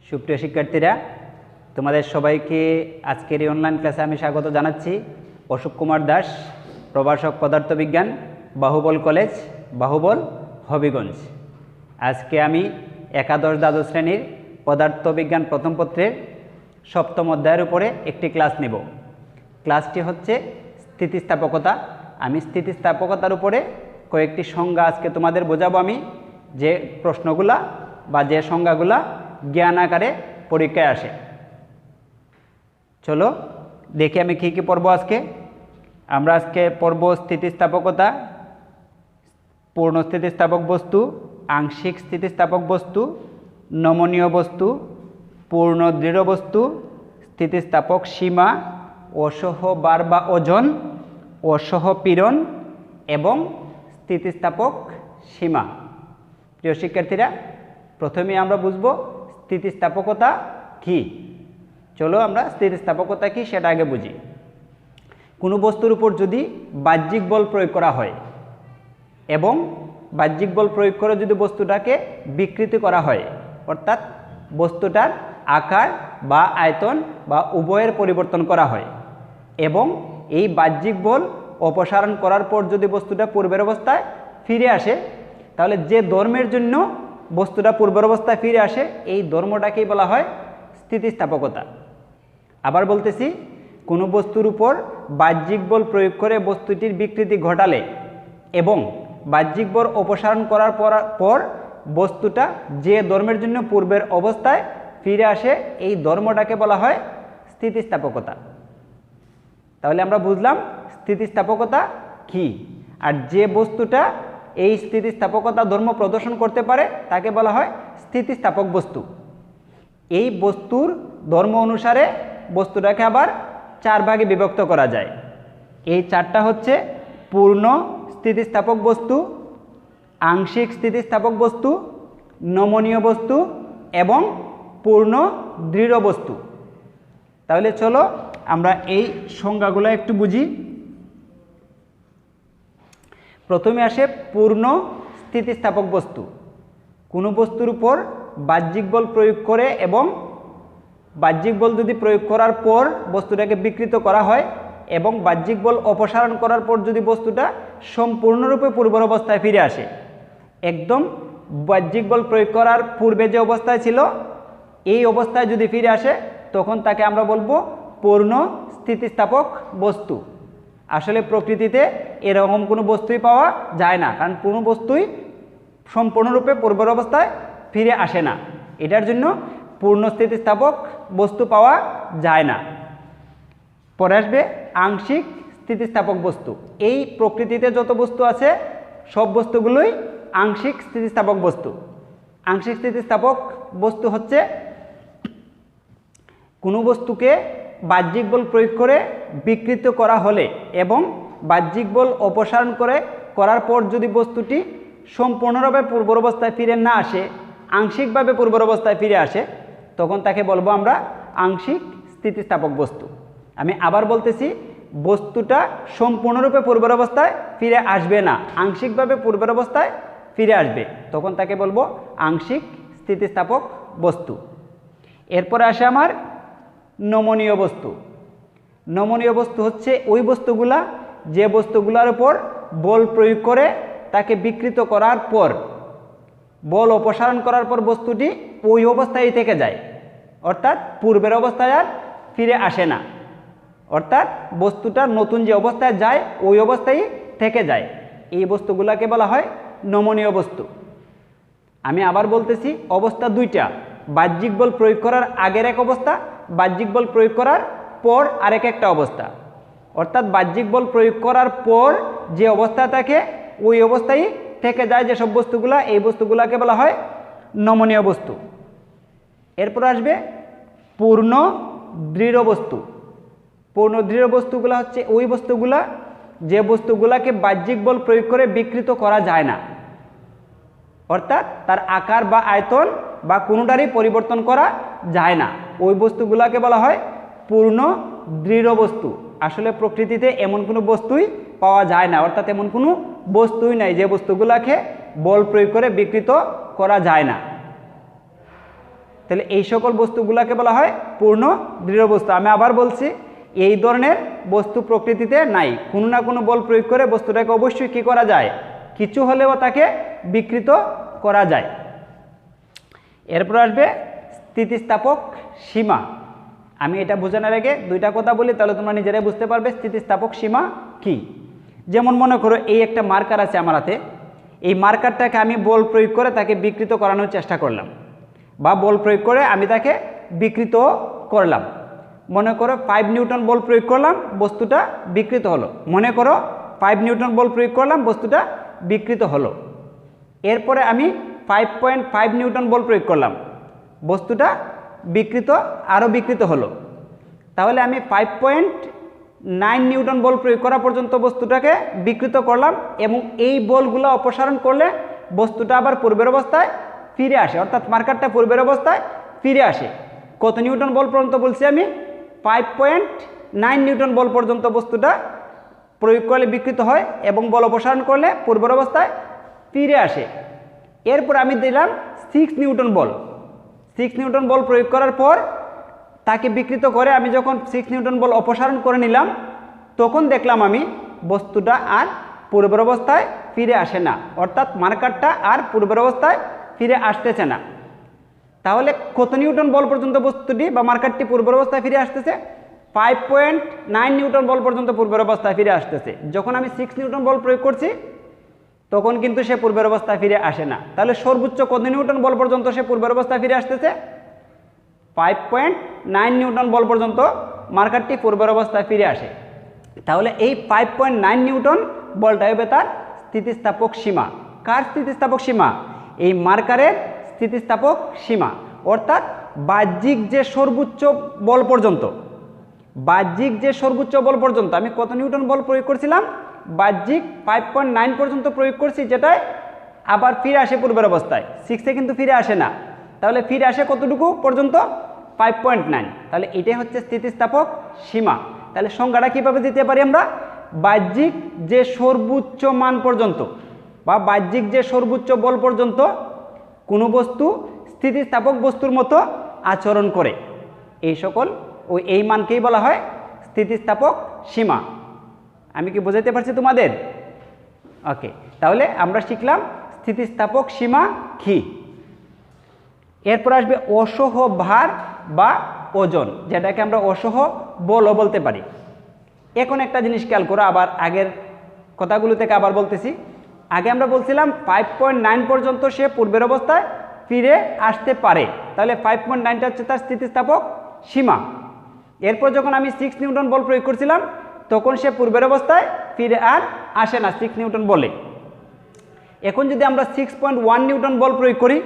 সুপ্রিয় শিক্ষার্থীরা, তোমাদের সবাইকে আজকের এই অনলাইন ক্লাসে আমি স্বাগত জানাচ্ছি। অশোক কুমার দাস, প্রভাষক পদার্থবিজ্ঞান, বাহুবল কলেজ, বাহুবল, হবিগঞ্জ। আজকে আমি একাদশ দ্বাদশ শ্রেণীর পদার্থবিজ্ঞান প্রথম পত্রের সপ্তম অধ্যায়ের উপরে একটি ক্লাস নেব। ক্লাসটি হচ্ছে স্থিতিস্থাপকতা। আমি স্থিতিস্থাপকতার উপরে কয়েকটি সংজ্ঞা আজকে তোমাদের বোঝাবো। আমি যে প্রশ্নগুলা বা যে সংজ্ঞাগুলা জ্ঞান আকারে পরীক্ষায় আসে। চলো দেখি আমি কী কী পড়ব আজকে। আমরা আজকে পড়ব স্থিতিস্থাপকতা, পূর্ণ স্থিতিস্থাপক বস্তু, আংশিক স্থিতিস্থাপক বস্তু, নমনীয় বস্তু, পূর্ণ দৃঢ় বস্তু, স্থিতিস্থাপক সীমা, অসহ বার বা ওজন, অসহ পীড়ন এবং স্থিতিস্থাপক সীমা। প্রিয় শিক্ষার্থীরা, প্রথমে আমরা বুঝব স্থিতিস্থাপকতা কী। চলো আমরা স্থিতিস্থাপকতা কী সেটা আগে বুঝি। কোনো বস্তুর উপর যদি বাহ্যিক বল প্রয়োগ করা হয় এবং বাহ্যিক বল প্রয়োগ করে যদি বস্তুটাকে বিকৃতি করা হয়, অর্থাৎ বস্তুটার আকার বা আয়তন বা উভয়ের পরিবর্তন করা হয় এবং এই বাহ্যিক বল অপসারণ করার পর যদি বস্তুটা পূর্বের অবস্থায় ফিরে আসে, তাহলে যে ধর্মের জন্য বস্তুটা পূর্বের অবস্থায় ফিরে আসে এই ধর্মটাকেই বলা হয় স্থিতিস্থাপকতা। আবার বলতেছি, কোনো বস্তুর উপর বাহ্যিক বল প্রয়োগ করে বস্তুটির বিকৃতি ঘটালে এবং বাহ্যিক বল অপসারণ করার পর বস্তুটা যে ধর্মের জন্য পূর্বের অবস্থায় ফিরে আসে এই ধর্মটাকে বলা হয় স্থিতিস্থাপকতা। তাহলে আমরা বুঝলাম স্থিতিস্থাপকতা কী। আর যে বস্তুটা এই স্থিতিস্থাপকতা ধর্ম প্রদর্শন করতে পারে তাকে বলা হয় স্থিতিস্থাপক বস্তু। এই বস্তুর ধর্ম অনুসারে বস্তুটাকে আবার চার ভাগে বিভক্ত করা যায়। এই চারটা হচ্ছে পূর্ণ স্থিতিস্থাপক বস্তু, আংশিক স্থিতিস্থাপক বস্তু, নমনীয় বস্তু এবং পূর্ণ দৃঢ় বস্তু। তাহলে চলো আমরা এই সংজ্ঞাগুলো একটু বুঝি। প্রথমে আসে পূর্ণ স্থিতিস্থাপক বস্তু। কোনো বস্তুর উপর বাহ্যিক বল প্রয়োগ করে এবং বাহ্যিক বল যদি প্রয়োগ করার পর বস্তুটাকে বিকৃত করা হয় এবং বাহ্যিক বল অপসারণ করার পর যদি বস্তুটা সম্পূর্ণরূপে পূর্বের অবস্থায় ফিরে আসে, একদম বাহ্যিক বল প্রয়োগ করার পূর্বে যে অবস্থায় ছিল এই অবস্থায় যদি ফিরে আসে, তখন তাকে আমরা বলবো পূর্ণ স্থিতিস্থাপক বস্তু। আসলে প্রকৃতিতে এরকম কোনো বস্তুই পাওয়া যায় না, কারণ কোনো বস্তুই সম্পূর্ণরূপে পূর্বের অবস্থায় ফিরে আসে না। এটার জন্য পূর্ণ স্থিতিস্থাপক বস্তু পাওয়া যায় না। পরে আসবে আংশিক স্থিতিস্থাপক বস্তু। এই প্রকৃতিতে যত বস্তু আছে সব বস্তুগুলোই আংশিক স্থিতিস্থাপক বস্তু। আংশিক স্থিতিস্থাপক বস্তু হচ্ছে কোনো বস্তুকে বাহ্যিক বল প্রয়োগ করে বিকৃত করা হলে এবং বাহ্যিক বল অপসারণ করার পর যদি বস্তুটি সম্পূর্ণভাবে পূর্বের অবস্থায় ফিরে না আসে, আংশিকভাবে পূর্বের অবস্থায় ফিরে আসে, তখন তাকে বলবো আমরা আংশিক স্থিতিস্থাপক বস্তু। আমি আবার বলতেছি, বস্তুটা সম্পূর্ণরূপে পূর্বের অবস্থায় ফিরে আসবে না, আংশিকভাবে পূর্বের অবস্থায় ফিরে আসবে, তখন তাকে বলবো আংশিক স্থিতিস্থাপক বস্তু। এরপরে আসে আমার নমনীয় বস্তু। নমনীয় বস্তু হচ্ছে ওই বস্তুগুলা যে বস্তুগুলোর উপর বল প্রয়োগ করে তাকে বিকৃত করার পর, বল অপসারণ করার পর বস্তুটি ওই অবস্থায় থেকে যায়, অর্থাৎ পূর্বের অবস্থায় আর ফিরে আসে না, অর্থাৎ বস্তুটা নতুন যে অবস্থায় যায় ওই অবস্থায় থেকে যায়। এই বস্তুগুলোকে বলা হয় নমনীয় বস্তু। আমি আবার বলতেছি, অবস্থা দুইটা, বাহ্যিক বল প্রয়োগ করার আগের এক অবস্থা, বাহ্যিক বল প্রয়োগ করার পর আরেক একটা অবস্থা। অর্থাৎ বাহ্যিক বল প্রয়োগ করার পর যে অবস্থা থাকে ওই অবস্থায় থেকে যায় যেসব বস্তুগুলা, এই বস্তুগুলাকে বলা হয় নমনীয় বস্তু। এরপর আসবে পূর্ণ দৃঢ় বস্তু। পূর্ণ দৃঢ় বস্তুগুলা হচ্ছে ওই বস্তুগুলা যে বস্তুগুলাকে বাহ্যিক বল প্রয়োগ করে বিকৃত করা যায় না, অর্থাৎ তার আকার বা আয়তন বা কোনোটারই পরিবর্তন করা যায় না, ওই বস্তুগুলাকে বলা হয় পূর্ণ দৃঢ় বস্তু। আসলে প্রকৃতিতে এমন কোনো বস্তুই পাওয়া যায় না, অর্থাৎ এমন কোনো বস্তুই নাই যে বস্তুগুলাকে বল প্রয়োগ করে বিকৃত করা যায় না। তাহলে এই সকল বস্তুগুলোকে বলা হয় পূর্ণ দৃঢ় বস্তু। আমি আবার বলছি, এই ধরনের বস্তু প্রকৃতিতে নাই। কোনো না কোনো বল প্রয়োগ করে বস্তুটাকে অবশ্যই কী করা যায়, কিছু হলেও তাকে বিকৃত করা যায়। এরপর আসবে স্থিতিস্থাপক সীমা। আমি এটা বোঝানোর আগে দুইটা কথা বলি, তাহলে তোমরা নিজেরাই বুঝতে পারবে স্থিতিস্থাপক সীমা কি। যেমন মনে করো এই একটা মার্কার আছে আমার হাতে, এই মার্কারটাকে আমি বল প্রয়োগ করে তাকে বিকৃত করানোর চেষ্টা করলাম, বা বল প্রয়োগ করে আমি তাকে বিকৃত করলাম। মনে করো 5 নিউটন বল প্রয়োগ করলাম, বস্তুটা বিকৃত হলো। মনে করো 5 নিউটন বল প্রয়োগ করলাম, বস্তুটা বিকৃত হলো। এরপরে আমি 5.5 নিউটন বল প্রয়োগ করলাম, বস্তুটা বিকৃত, আরও বিকৃত হলো। তাহলে আমি 5.9 নিউটন বল প্রয়োগ করা পর্যন্ত বস্তুটাকে বিকৃত করলাম, এবং এই বলগুলো অপসারণ করলে বস্তুটা আবার পূর্বের অবস্থায় ফিরে আসে, অর্থাৎ মার্কারটা পূর্বের অবস্থায় ফিরে আসে। কত নিউটন বল পর্যন্ত বলছি আমি? 5.9 নিউটন বল পর্যন্ত বস্তুটা প্রয়োগ করলে বিকৃত হয় এবং বল অপসারণ করলে পূর্বের অবস্থায় ফিরে আসে। এরপর আমি দিলাম 6 নিউটন বল। 6 নিউটন বল প্রয়োগ করার পর তাকে বিকৃত করে আমি যখন 6 নিউটন বল অপসারণ করে নিলাম, তখন দেখলাম আমি বস্তুটা আর পূর্বের অবস্থায় ফিরে আসে না, অর্থাৎ মার্কারটা আর পূর্বের অবস্থায় ফিরে আসতেছে না। তাহলে কত নিউটন বল পর্যন্ত বস্তুটি বা মার্কারটি পূর্বের অবস্থায় ফিরে আসতেছে? 5.9 নিউটন বল পর্যন্ত পূর্বের অবস্থায় ফিরে আসতেছে। যখন আমি 6 নিউটন বল প্রয়োগ করছি তখন কিন্তু সে পূর্বের অবস্থায় ফিরে আসে না। তাহলে সর্বোচ্চ কত নিউটন বল পর্যন্ত সে পূর্বের অবস্থায় ফিরে আসতেছে? 5.9 নিউটন বল পর্যন্ত মার্কারটি পূর্বের অবস্থায় ফিরে আসে। তাহলে এই 5.9 নিউটন বলটা হবে তার স্থিতিস্থাপক সীমা। কার স্থিতিস্থাপক সীমা? এই মার্কারের স্থিতিস্থাপক সীমা, অর্থাৎ বাহ্যিক যে সর্বোচ্চ বল পর্যন্ত, বাহ্যিক যে সর্বোচ্চ বল পর্যন্ত আমি কত নিউটন বল প্রয়োগ করছিলাম? বাহ্যিক 5.9 পর্যন্ত প্রয়োগ করছি, যেটাই আবার ফিরে আসে পূর্বের অবস্থায়। 6-এ কিন্তু ফিরে আসে না, তাহলে ফিরে আসে কতটুকু পর্যন্ত? 5.9। তাহলে এটাই হচ্ছে স্থিতিস্থাপক সীমা। তাহলে সংজ্ঞাটা কীভাবে দিতে পারি আমরা? বাহ্যিক যে সর্বোচ্চ মান পর্যন্ত বা বাহ্যিক যে সর্বোচ্চ বল পর্যন্ত কোনো বস্তু স্থিতিস্থাপক বস্তুর মতো আচরণ করে, এই সকল এই মানকেই বলা হয় স্থিতিস্থাপক সীমা। আমি কি বোঝাতে পারছি তোমাদের? ওকে, তাহলে আমরা শিখলাম স্থিতিস্থাপক সীমা কি। এরপর আসবে অসহ ভার বা ওজন, যেটাকে আমরা অসহ বলও বলতে পারি। এখন একটা জিনিস খেয়াল করো, আবার আগের কথাগুলো থেকে আবার বলতেছি। আগে আমরা বলছিলাম 5.9 পর্যন্ত সে পূর্বের অবস্থায় ফিরে আসতে পারে, তাহলে 5.9টা হচ্ছে তার স্থিতিস্থাপক সীমা। এরপর যখন আমি 6 নিউটন বল প্রয়োগ করছিলাম তখন সে পূর্বের অবস্থায় ফিরে আর আসে না 6 নিউটন বলে। এখন যদি আমরা 6.1 নিউটন বল প্রয়োগ করি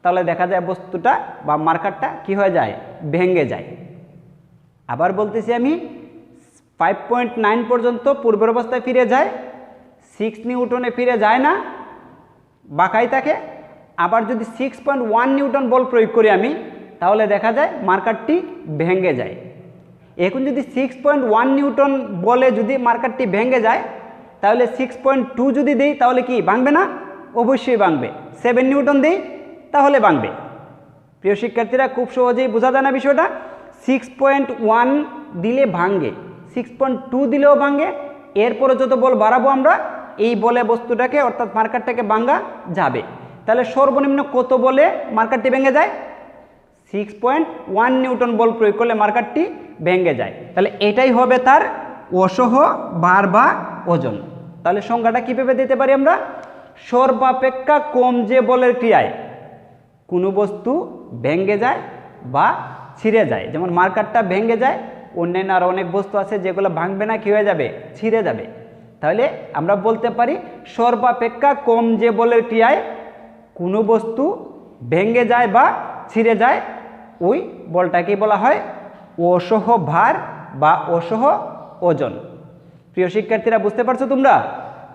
তাহলে দেখা যায় বস্তুটা বা মার্কারটা কি হয়ে যায়? ভেঙে যায়। আবার বলতেছি আমি, 5.9 পর্যন্ত পূর্বের অবস্থায় ফিরে যায়, 6 নিউটনে ফিরে যায় না, বাঁকাই থাকে। আবার যদি 6.1 নিউটন বল প্রয়োগ করি আমি, তাহলে দেখা যায় মার্কারটি ভেঙে যায়। এখন যদি 6.1 নিউটন বলে যদি মার্কারটি ভেঙে যায়, তাহলে 6.2 যদি দিই তাহলে কি ভাঙবে না? অবশ্যই ভাঙবে। 7 নিউটন দিই তাহলে ভাঙবে। প্রিয় শিক্ষার্থীরা, খুব সহজেই বোঝা যায় না বিষয়টা? 6.1 দিলে ভাঙে, 6.2 দিলেও ভাঙে। এরপরে যত বল বাড়াবো আমরা, এই বলে বস্তুটাকে অর্থাৎ মার্কারটাকে ভাঙা যাবে। তাহলে সর্বনিম্ন কত বলে মার্কারটি ভেঙে যায়? 6.1 নিউটন বল প্রয়োগ করলে মার্কারটি ভেঙে যায়। তাহলে এটাই হবে তার অসহ ভার বা ওজন। তাহলে সংজ্ঞাটা কীভাবে দিতে পারি আমরা? সর্বাপেক্ষা কম যে বলের ক্রিয়ায় কোনো বস্তু ভেঙে যায় বা ছিঁড়ে যায়, যেমন মার্কারটা ভেঙে যায়, অন্যান্য আরও অনেক বস্তু আছে যেগুলো ভাঙবে না, কী হয়ে যাবে? ছিঁড়ে যাবে। তাহলে আমরা বলতে পারি সর্বাপেক্ষা কম যে বলের ক্রিয়ায় কোনো বস্তু ভেঙে যায় বা ছিঁড়ে যায়, ওই বলটাকে বলা হয় অসহ ভার বা অসহ ওজন। প্রিয় শিক্ষার্থীরা, বুঝতে পারছো তোমরা?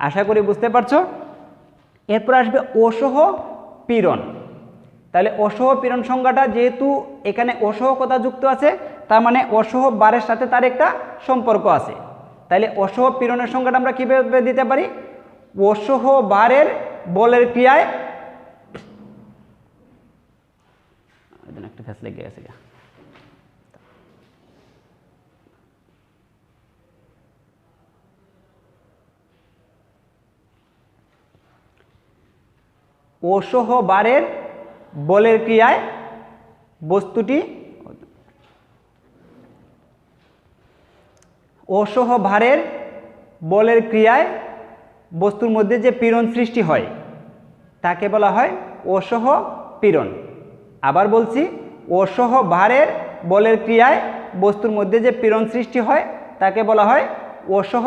আশা করি বুঝতে পারছো। এরপর আসবে অসহ পীড়ন। তাহলে অসহ পীড়ন সংজ্ঞাটা, যেহেতু এখানে অসহ কথা যুক্ত আছে, তার মানে অসহ ভারের সাথে তার একটা সম্পর্ক আছে। তাহলে অসহ পীড়নের সংজ্ঞাটা আমরা কীভাবে দিতে পারি? অসহ ভারের বলের ক্রিয়ায় ফেস লেগে গেছে। অসহ ভারের বলের ক্রিয়ায় বস্তুটি অসহ ভারের বলের ক্রিয়ায় বস্তুর মধ্যে যে পীড়ন সৃষ্টি হয় তাকে বলা হয় অসহ পীড়ন। আবার বলছি, অসহ ভারের বলের ক্রিয়ায় বস্তুর মধ্যে যে পীড়ন সৃষ্টি হয় তাকে বলা হয় অসহ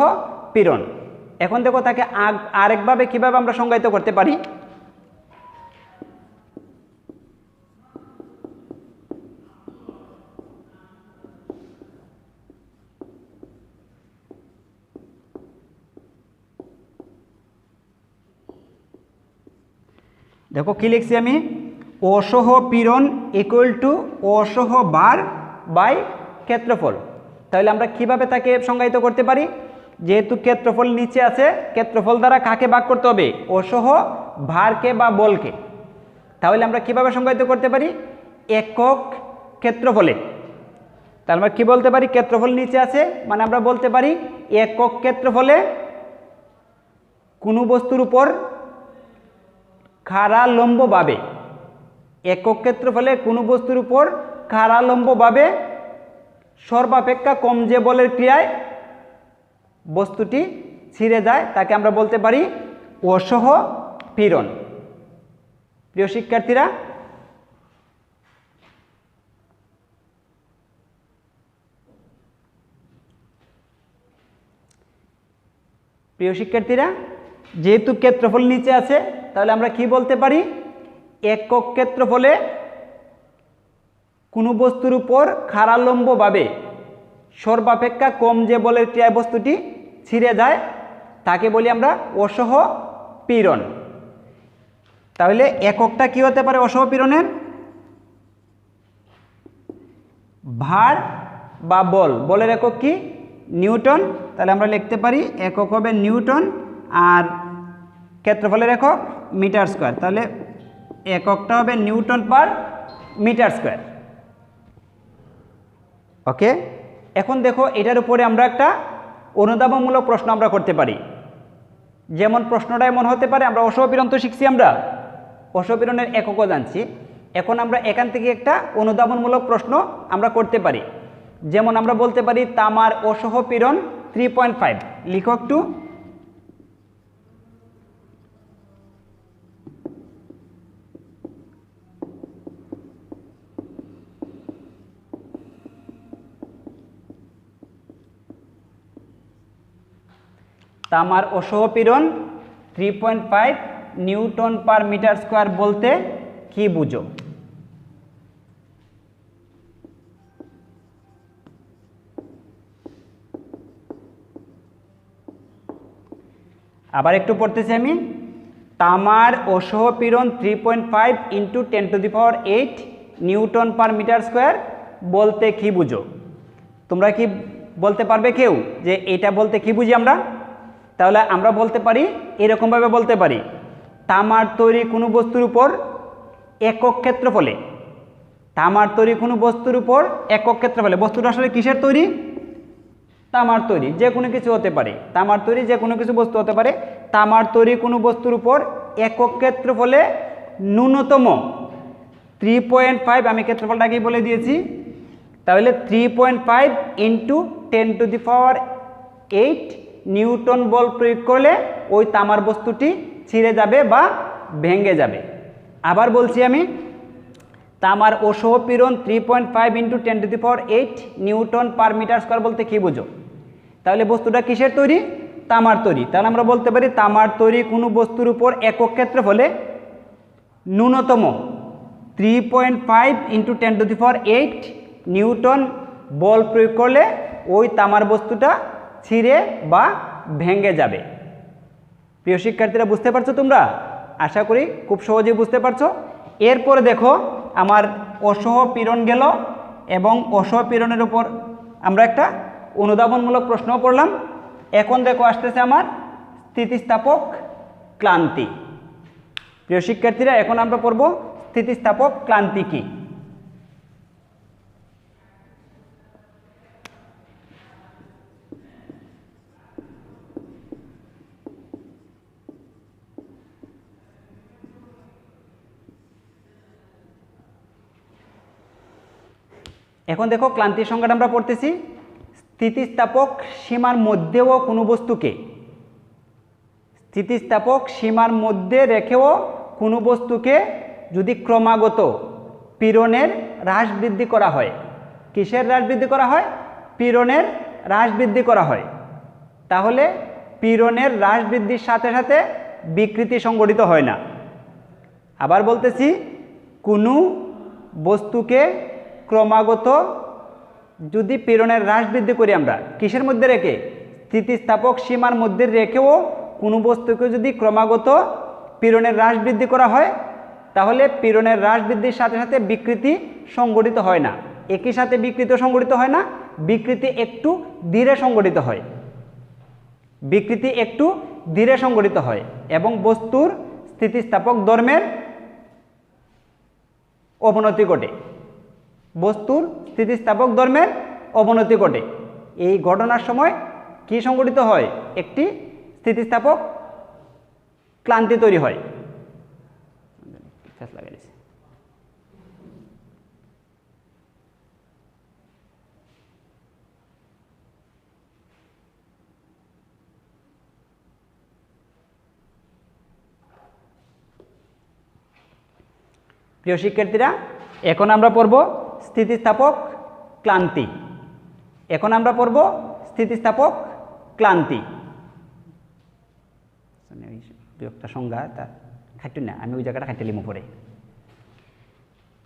পীড়ন। এখন দেখো তাকে আরেকভাবে কিভাবে আমরা সংজ্ঞায়িত করতে পারি। দেখো কি লিখছি আমি, অসহ পীড়ন ইকুয়াল টু অসহ ভার বাই ক্ষেত্রফল। তাহলে আমরা কিভাবে তাকে সংজ্ঞায়িত করতে পারি, যেহেতু ক্ষেত্রফল নিচে আছে, ক্ষেত্রফল দ্বারা কাকে ভাগ করতে হবে, অসহ ভারকে বা বলকে। তাহলে আমরা কিভাবে সংজ্ঞায়িত করতে পারি, একক ক্ষেত্রফলে। তাহলে আমরা কি বলতে পারি, ক্ষেত্রফল নিচে আছে মানে আমরা বলতে পারি একক ক্ষেত্রফলে কোনো বস্তুর উপর খাড়া লম্বভাবে, একক ক্ষেত্রফলে কোনো বস্তুর উপর খাড়া লম্বভাবে সর্বাপেক্ষা কম যে বলের ক্রিয়ায় বস্তুটি ছিঁড়ে যায় তাকে আমরা বলতে পারি অসহ পীড়ন। প্রিয় শিক্ষার্থীরা, যেহেতু ক্ষেত্রফল নিচে আছে তাহলে আমরা কি বলতে পারি, একক ক্ষেত্রফলে কোনো বস্তুর উপর খাড়া লম্বভাবে সর্বাপেক্ষা কম যে বলের ক্রিয়ায় বস্তুটি ছিঁড়ে যায় তাকে বলি আমরা অসহ পীড়ন। তাহলে এককটা কি হতে পারে অসহ পীড়নের, ভার বা বল, বলের একক কি নিউটন। তাহলে আমরা লিখতে পারি একক হবে নিউটন আর ক্ষেত্রফলের একক মিটার স্কোয়ার। তাহলে এককটা হবে নিউটন পার মিটার স্কোয়ার। ওকে, এখন দেখো এটার উপরে আমরা একটা অনুধাবনমূলক প্রশ্ন আমরা করতে পারি। যেমন প্রশ্নটা এমন হতে পারে, আমরা অসহ পীড়ন তো শিখছি, আমরা অসহ পীড়নের এককও জানছি, এখন আমরা এখান থেকে একটা অনুধাবনমূলক প্রশ্ন আমরা করতে পারি। যেমন আমরা বলতে পারি তামার অসহ পীড়ন 3.5, লিখো একটু। তামার অসহ পীড়ন 3.5 নিউটন পার মিটার স্কোয়ার বলতে কি বুঝো? আবার একটু পড়তেছি আমি, তামার অসহ পীড়ন 3.5 into 10⁸ newton per metre square বলতে কি বুঝো? তোমরা কি বলতে পারবে কেউ যে এটা বলতে কি বুঝি আমরা? তাহলে আমরা বলতে পারি এরকমভাবে বলতে পারি, তামার তৈরি কোনো বস্তুর উপর একক ক্ষেত্রফলে, তামার তৈরি কোনো বস্তুর উপর একক ক্ষেত্রফলে, বস্তুটা আসলে কিসের তৈরি? তামার তৈরি, যে কোনো কিছু হতে পারে, তামার তৈরি যে কোনো কিছু বস্তু হতে পারে। তামার তৈরি কোনো বস্তুর উপর একক ক্ষেত্রফলে ন্যূনতম 3.5, আমি ক্ষেত্রফলটাকেই বলে দিয়েছি, তাহলে 3.5 ইন্টু 10⁸ নিউটন বল প্রয়োগ করলে ওই তামার বস্তুটি ছিঁড়ে যাবে বা ভেঙে যাবে। আবার বলছি আমি, তামার অসহ পীড়ন 3.5 into 10⁸ newton per metre square বলতে কি বুঝো? তাহলে বস্তুটা কিসের তৈরি? তামার তৈরি। তাহলে আমরা বলতে পারি তামার তৈরি কোনো বস্তুর উপর একক ক্ষেত্রফলে ন্যূনতম 3.5 ইন্টু 10⁸ নিউটন বল প্রয়োগ করলে ওই তামার বস্তুটা ছিঁড়ে বা ভেঙে যাবে। প্রিয় শিক্ষার্থীরা, বুঝতে পারছো তোমরা? আশা করি খুব সহজেই বুঝতে পারছো। এরপরে দেখো আমার অসহ পীড়ন গেল এবং অসহ পীড়নের উপর আমরা একটা অনুধাবনমূলক প্রশ্নও পড়লাম। এখন দেখো আসতেছে আমার স্থিতিস্থাপক ক্লান্তি। প্রিয় শিক্ষার্থীরা, এখন আমরা পড়ব স্থিতিস্থাপক ক্লান্তি কি। এখন দেখো ক্লান্তির সংজ্ঞাটা আমরা পড়তেছি। স্থিতিস্থাপক সীমার মধ্যেও কোনো বস্তুকে, স্থিতিস্থাপক সীমার মধ্যে রেখেও কোনো বস্তুকে যদি ক্রমাগত পীড়নের হ্রাস বৃদ্ধি করা হয়, কিসের হ্রাস বৃদ্ধি করা হয়? পীড়নের হ্রাস বৃদ্ধি করা হয়, তাহলে পীড়নের হ্রাস বৃদ্ধির সাথে সাথে বিকৃতি সংঘটিত হয় না। আবার বলতেছি, কোনো বস্তুকে ক্রমাগত যদি পীড়নের হ্রাস বৃদ্ধি করি আমরা, কিসের মধ্যে রেখে? স্থিতিস্থাপক সীমার মধ্যে রেখেও কোনো বস্তুকে যদি ক্রমাগত পীড়নের হ্রাস বৃদ্ধি করা হয়, তাহলে পীড়নের হ্রাস বৃদ্ধির সাথে সাথে বিকৃতি সংঘটিত হয় না। একই সাথে বিকৃতি সংঘটিত হয় না, বিকৃতি একটু ধীরে সংঘটিত হয়, বিকৃতি একটু ধীরে সংঘটিত হয় এবং বস্তুর স্থিতিস্থাপক ধর্মের অবনতি ঘটে, বস্তুর স্থিতিস্থাপক ধর্মের অবনতি ঘটে। এই ঘটনার সময় কি সংঘটিত হয়? একটি স্থিতিস্থাপক ক্লান্তি তৈরি হয়। প্রিয় শিক্ষার্থীরা, এখন আমরা পড়ব স্থিতিস্থাপক ক্লান্তি। এখন আমরা পড়ব স্থিতিস্থাপক ক্লান্তি। একটা সংজ্ঞা তা খাইটু না, আমি ওই জায়গাটা খাইতে লিমো পড়ে।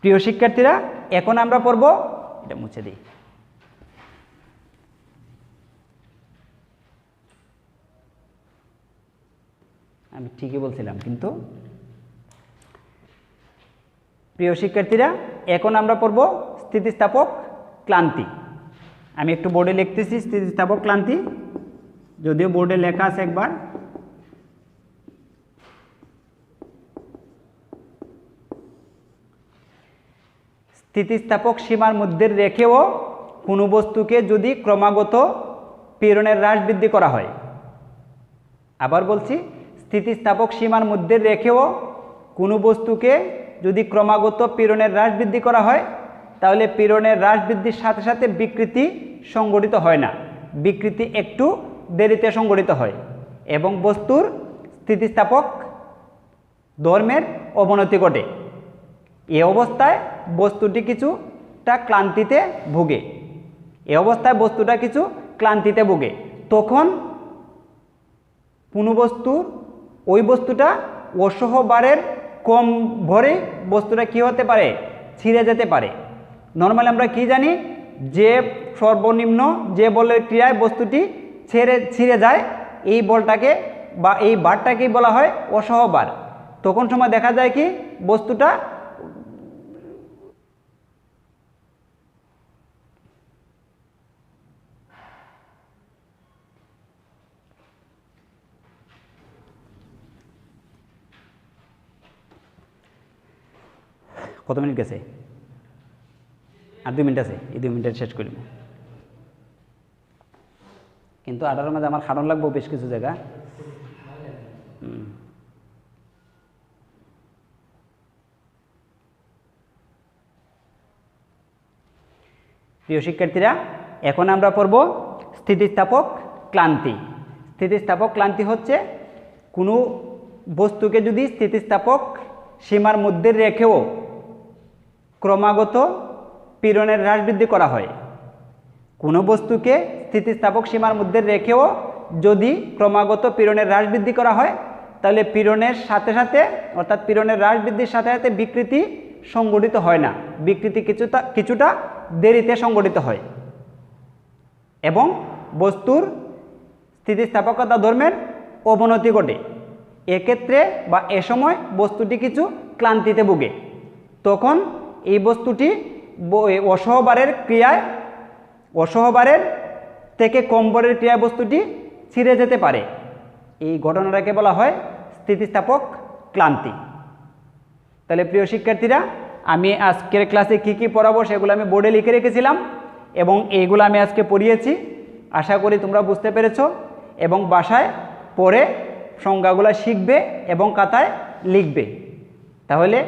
প্রিয় শিক্ষার্থীরা, এখন আমরা পড়ব, এটা মুছে দিই, আমি ঠিকই বলছিলাম কিন্তু। প্রিয় শিক্ষার্থীরা, এখন আমরা পড়ব স্থিতিস্থাপক ক্লান্তি। আমি একটু বোর্ডে লিখতেছি স্থিতিস্থাপক ক্লান্তি, যদিও বোর্ডে লেখা আছে একবার। স্থিতিস্থাপক সীমার মধ্যে রেখেও কোনো বস্তুকে যদি ক্রমাগত পীড়নের হ্রাস বৃদ্ধি করা হয়, আবার বলছি, স্থিতিস্থাপক সীমার মধ্যে রেখেও কোনো বস্তুকে যদি ক্রমাগত পীড়নের হ্রাস বৃদ্ধি করা হয়, তাহলে পীড়নের হ্রাস বৃদ্ধির সাথে সাথে বিকৃতি সংঘটিত হয় না, বিকৃতি একটু দেরিতে সংঘটিত হয় এবং বস্তুর স্থিতিস্থাপক ধর্মের অবনতি ঘটে। এই অবস্থায় বস্তুটি কিছুটা ক্লান্তিতে ভোগে, এই অবস্থায় বস্তুটা কিছু ক্লান্তিতে ভোগে। তখন কোনো বস্তুর, ওই বস্তুটা অসহবারের কম ভরে বস্তুটা কী হতে পারে? ছিঁড়ে যেতে পারে। নর্মালি আমরা কি জানি, যে সর্বনিম্ন যে বলের ক্রিয়ায় বস্তুটি ছিঁড়ে যায়, এই বলটাকে বা এই বারটাকেই বলা হয় অসহবার। তখন সময় দেখা যায় কি বস্তুটা কত মিনিট গেছে? আর 2 মিনিট আছে, এই 2 মিনিট শেষ করিব। কিন্তু 18 মাঝে আমার খাটন লাগবো বেশ কিছু জায়গা। প্রিয় শিক্ষার্থীরা, এখন আমরা পড়ব স্থিতিস্থাপক ক্লান্তি। স্থিতিস্থাপক ক্লান্তি হচ্ছে কোনো বস্তুকে যদি স্থিতিস্থাপক সীমার মধ্যে রেখেও ক্রমাগত পীড়নের হ্রাস বৃদ্ধি করা হয়, কোনো বস্তুকে স্থিতিস্থাপক সীমার মধ্যে রেখেও যদি ক্রমাগত পীড়নের হ্রাস বৃদ্ধি করা হয়, তাহলে পীড়নের সাথে সাথে, অর্থাৎ পীড়নের হ্রাস বৃদ্ধির সাথে সাথে বিকৃতি সংঘটিত হয় না, বিকৃতি কিছুটা দেরিতে সংঘটিত হয় এবং বস্তুর স্থিতিস্থাপকতা ধর্মের অবনতি ঘটে। এক্ষেত্রে বা এ সময় বস্তুটি কিছু ক্লান্তিতে ভোগে। তখন এই বস্তুটি অসহবারের ক্রিয়ায়, অসহবারের থেকে কম বরের ক্রিয়ায় বস্তুটি ছিঁড়ে যেতে পারে। এই ঘটনাটাকে বলা হয় স্থিতিস্থাপক ক্লান্তি। তাহলে প্রিয় শিক্ষার্থীরা, আমি আজকের ক্লাসে কি কি পড়াবো সেগুলো আমি বোর্ডে লিখে রেখেছিলাম এবং এইগুলো আমি আজকে পড়িয়েছি। আশা করি তোমরা বুঝতে পেরেছো এবং বাসায় পড়ে সংজ্ঞাগুলো শিখবে এবং খাতায় লিখবে। তাহলে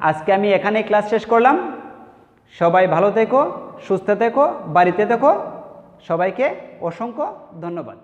আজকে আমি এখানেই ক্লাস শেষ করলাম। সবাই ভালো থেকো, সুস্থ থেকো, বাড়িতে থেকো। সবাইকে অসংখ্য ধন্যবাদ।